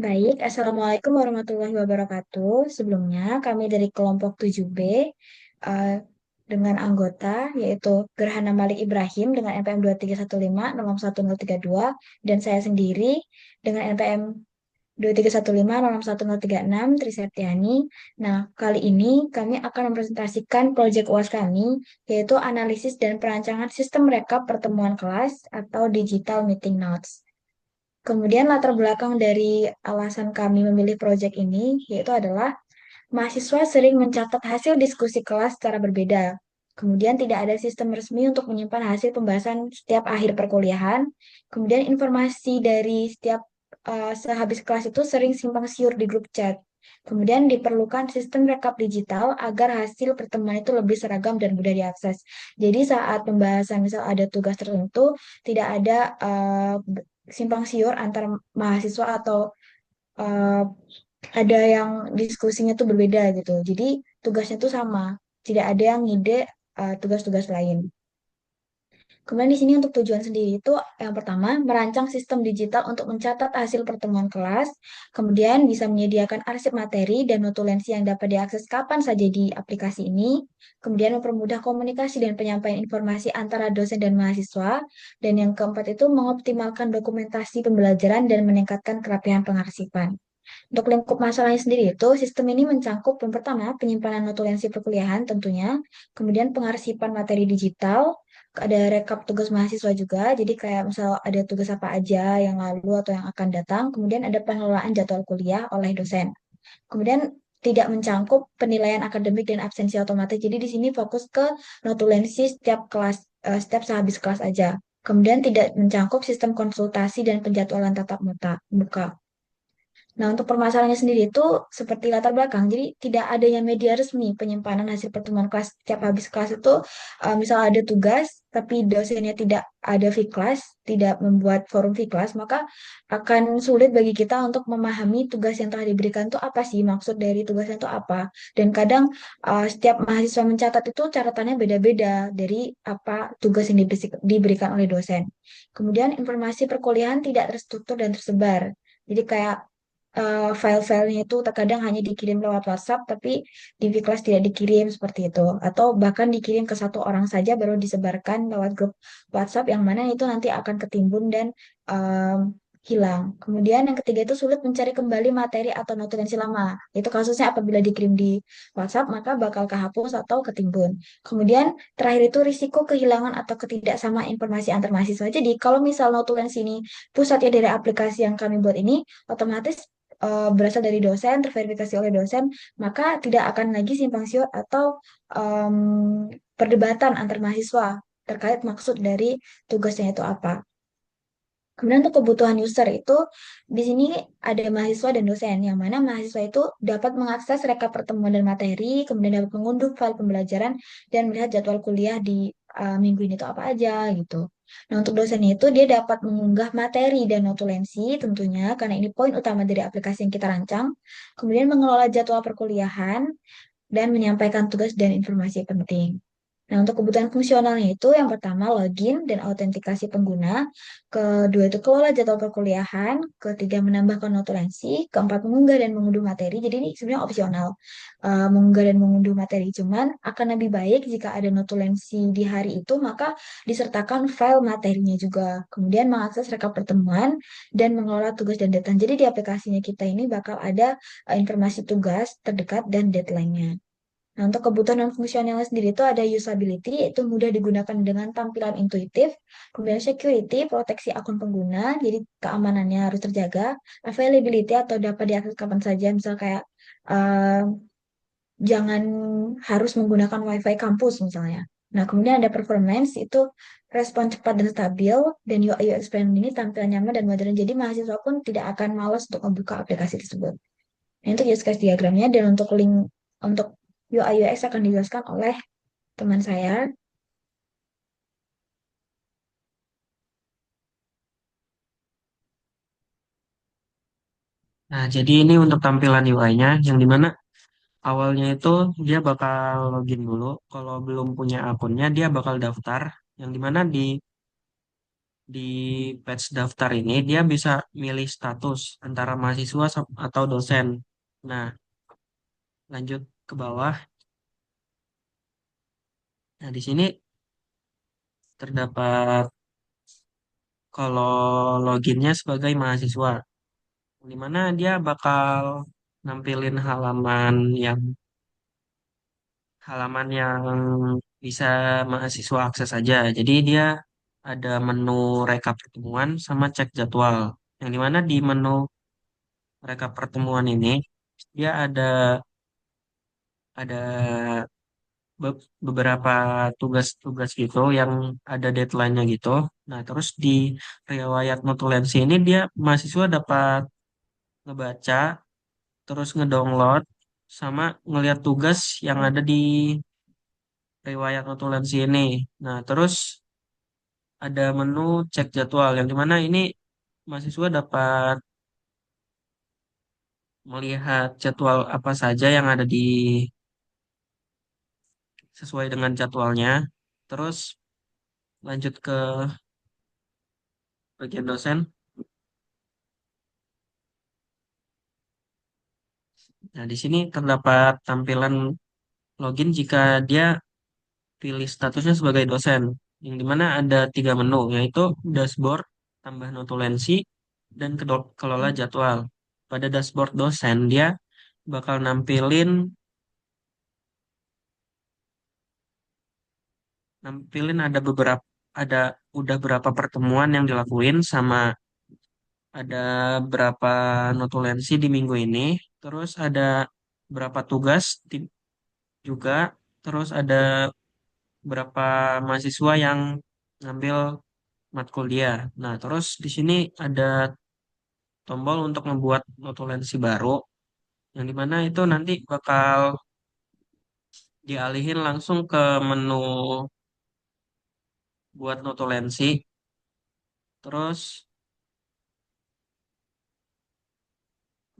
Baik, Assalamualaikum warahmatullahi wabarakatuh. Sebelumnya, kami dari kelompok 7B eh, dengan anggota yaitu Gerhana Malik Ibrahim dengan NPM 2315 dan saya sendiri dengan NPM 2315 Tri Septiani. Nah, kali ini kami akan mempresentasikan proyek UAS kami yaitu analisis dan perancangan sistem rekap pertemuan kelas atau digital meeting notes. Kemudian latar belakang dari alasan kami memilih proyek ini yaitu adalah mahasiswa sering mencatat hasil diskusi kelas secara berbeda. Kemudian tidak ada sistem resmi untuk menyimpan hasil pembahasan setiap akhir perkuliahan. Kemudian informasi dari setiap sehabis kelas itu sering simpang siur di grup chat. Kemudian diperlukan sistem rekap digital agar hasil pertemuan itu lebih seragam dan mudah diakses. Jadi saat pembahasan misal ada tugas tertentu, tidak ada simpang siur antar mahasiswa atau eh, ada yang diskusinya tuh berbeda gitu. Jadi tugasnya tuh sama, tidak ada yang ngide tugas-tugas lain. Kemudian di sini untuk tujuan sendiri itu yang pertama merancang sistem digital untuk mencatat hasil pertemuan kelas, kemudian bisa menyediakan arsip materi dan notulensi yang dapat diakses kapan saja di aplikasi ini, kemudian mempermudah komunikasi dan penyampaian informasi antara dosen dan mahasiswa, dan yang keempat itu mengoptimalkan dokumentasi pembelajaran dan meningkatkan kerapihan pengarsipan. Untuk lingkup masalahnya sendiri itu, sistem ini mencangkup yang pertama, penyimpanan notulensi perkuliahan tentunya, kemudian pengarsipan materi digital, ada rekap tugas mahasiswa juga, jadi kayak misal ada tugas apa aja yang lalu atau yang akan datang, kemudian ada pengelolaan jadwal kuliah oleh dosen. Kemudian tidak mencangkup penilaian akademik dan absensi otomatis, jadi di sini fokus ke notulensi setiap kelas, setiap sehabis kelas aja. Kemudian tidak mencangkup sistem konsultasi dan penjadwalan tatap muka. Nah, untuk permasalahannya sendiri itu seperti latar belakang. Jadi, tidak adanya media resmi penyimpanan hasil pertemuan kelas setiap habis kelas itu, misal ada tugas, tapi dosennya tidak ada kelas, tidak membuat forum kelas, maka akan sulit bagi kita untuk memahami tugas yang telah diberikan itu apa sih, maksud dari tugasnya itu apa. Dan kadang setiap mahasiswa mencatat itu catatannya beda-beda dari apa tugas yang diberikan oleh dosen. Kemudian informasi perkuliahan tidak terstruktur dan tersebar. Jadi kayak file-filenya itu terkadang hanya dikirim lewat WhatsApp, tapi di kelas tidak dikirim seperti itu. Atau bahkan dikirim ke satu orang saja baru disebarkan lewat grup WhatsApp yang mana itu nanti akan ketimbun dan em, hilang. Kemudian yang ketiga itu sulit mencari kembali materi atau notulensi lama. Itu kasusnya apabila dikirim di WhatsApp maka bakal kehapus atau ketimbun. Kemudian terakhir itu risiko kehilangan atau ketidaksamaan informasi antar mahasiswa. Jadi kalau misal notulensi ini pusatnya dari aplikasi yang kami buat ini, otomatis berasal dari dosen, terverifikasi oleh dosen, maka tidak akan lagi simpang siur atau em, perdebatan antar mahasiswa terkait maksud dari tugasnya itu apa. Kemudian untuk kebutuhan user itu di sini ada mahasiswa dan dosen, yang mana mahasiswa itu dapat mengakses rekap pertemuan dan materi, kemudian dapat mengunduh file pembelajaran dan melihat jadwal kuliah di minggu ini itu apa aja gitu. Nah untuk dosen itu dia dapat mengunggah materi dan notulensi tentunya karena ini poin utama dari aplikasi yang kita rancang. Kemudian mengelola jadwal perkuliahan dan menyampaikan tugas dan informasi penting. Nah, untuk kebutuhan fungsionalnya itu yang pertama login dan autentikasi pengguna, kedua itu kelola jadwal perkuliahan, ketiga menambahkan notulensi, keempat mengunggah dan mengunduh materi. Jadi ini sebenarnya opsional, mengunggah dan mengunduh materi. Cuman akan lebih baik jika ada notulensi di hari itu, maka disertakan file materinya juga. Kemudian mengakses rekap pertemuan dan mengelola tugas dan deadline. Jadi di aplikasinya kita ini bakal ada informasi tugas terdekat dan deadline-nya. Nah, untuk kebutuhan non-fungsionalnya sendiri itu ada usability, itu mudah digunakan dengan tampilan intuitif. Kemudian security, proteksi akun pengguna, jadi keamanannya harus terjaga. Availability atau dapat diakses kapan saja, misal kayak eh, jangan harus menggunakan WiFi kampus misalnya. Nah, kemudian ada performance, itu respon cepat dan stabil, dan UI UX friendly ini tampil nyaman dan modern, jadi mahasiswa pun tidak akan malas untuk membuka aplikasi tersebut. Nah, itu use case diagramnya, dan untuk link untuk UI UX akan dijelaskan oleh teman saya. Nah, jadi ini untuk tampilan UI-nya, yang dimana awalnya itu dia bakal login dulu. Kalau belum punya akunnya, dia bakal daftar. Yang dimana di page daftar ini dia bisa milih status antara mahasiswa atau dosen. Nah, lanjut ke bawah. Nah, di sini terdapat kalau loginnya sebagai mahasiswa, di mana dia bakal nampilin halaman yang bisa mahasiswa akses saja. Jadi dia ada menu rekap pertemuan sama cek jadwal. Yang dimana di menu rekap pertemuan ini dia ada beberapa tugas-tugas gitu yang ada deadline-nya gitu. Nah, terus di riwayat notulensi ini dia mahasiswa dapat ngebaca, terus ngedownload, sama ngelihat tugas yang ada di riwayat notulensi ini. Nah, terus ada menu cek jadwal yang dimana ini mahasiswa dapat melihat jadwal apa saja yang ada di sesuai dengan jadwalnya. Terus lanjut ke bagian dosen. Nah, di sini terdapat tampilan login jika dia pilih statusnya sebagai dosen, yang dimana ada tiga menu, yaitu dashboard, tambah notulensi, dan kelola jadwal. Pada dashboard dosen, dia bakal nampilin ada udah berapa pertemuan yang dilakuin, sama ada berapa notulensi di minggu ini, terus ada berapa tugas juga, terus ada berapa mahasiswa yang ngambil matkul dia. Nah, terus di sini ada tombol untuk membuat notulensi baru, yang dimana itu nanti bakal dialihin langsung ke menu buat notulensi. Terus,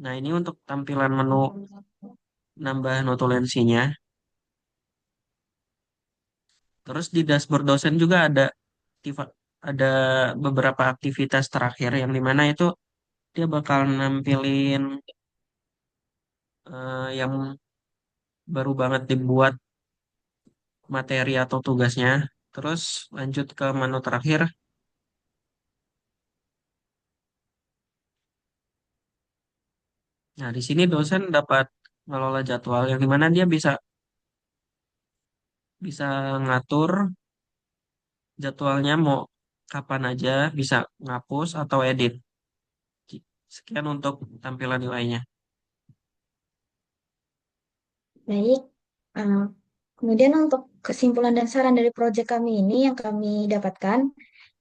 nah ini untuk tampilan menu nambah notulensinya. Terus di dashboard dosen juga ada beberapa aktivitas terakhir yang dimana itu dia bakal nampilin yang baru banget dibuat materi atau tugasnya. Terus lanjut ke menu terakhir. Nah, di sini dosen dapat ngelola jadwal yang dimana dia bisa bisa ngatur jadwalnya mau kapan aja, bisa ngapus atau edit. Sekian untuk tampilan UI-nya. Baik, eh, kemudian untuk kesimpulan dan saran dari proyek kami ini yang kami dapatkan,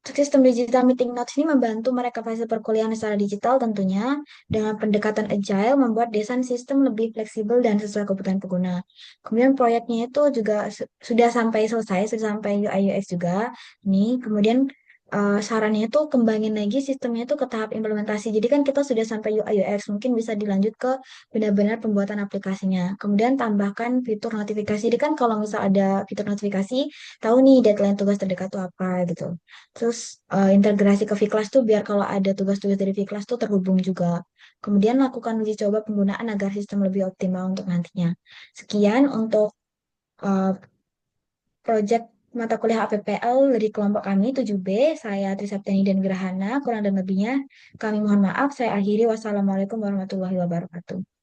sistem digital meeting notes ini membantu mereka fase perkuliahan secara digital tentunya dengan pendekatan agile membuat desain sistem lebih fleksibel dan sesuai kebutuhan pengguna. Kemudian proyeknya itu juga sudah sampai selesai, sudah sampai UI UX juga. Nih, kemudian sarannya itu kembangin lagi sistemnya itu ke tahap implementasi. Jadi kan kita sudah sampai UI UX, mungkin bisa dilanjut ke benar-benar pembuatan aplikasinya. Kemudian tambahkan fitur notifikasi. Jadi kan kalau misal ada fitur notifikasi, tahu nih deadline tugas terdekat tuh apa gitu. Terus integrasi ke Viklas tuh biar kalau ada tugas-tugas dari Viklas tuh terhubung juga. Kemudian lakukan uji coba penggunaan agar sistem lebih optimal untuk nantinya. Sekian untuk eh, proyek mata kuliah APPL dari kelompok kami 7B. Saya Trisaptiani dan Wirahana. Kurang dan lebihnya kami mohon maaf. Saya akhiri. Wassalamualaikum warahmatullahi wabarakatuh.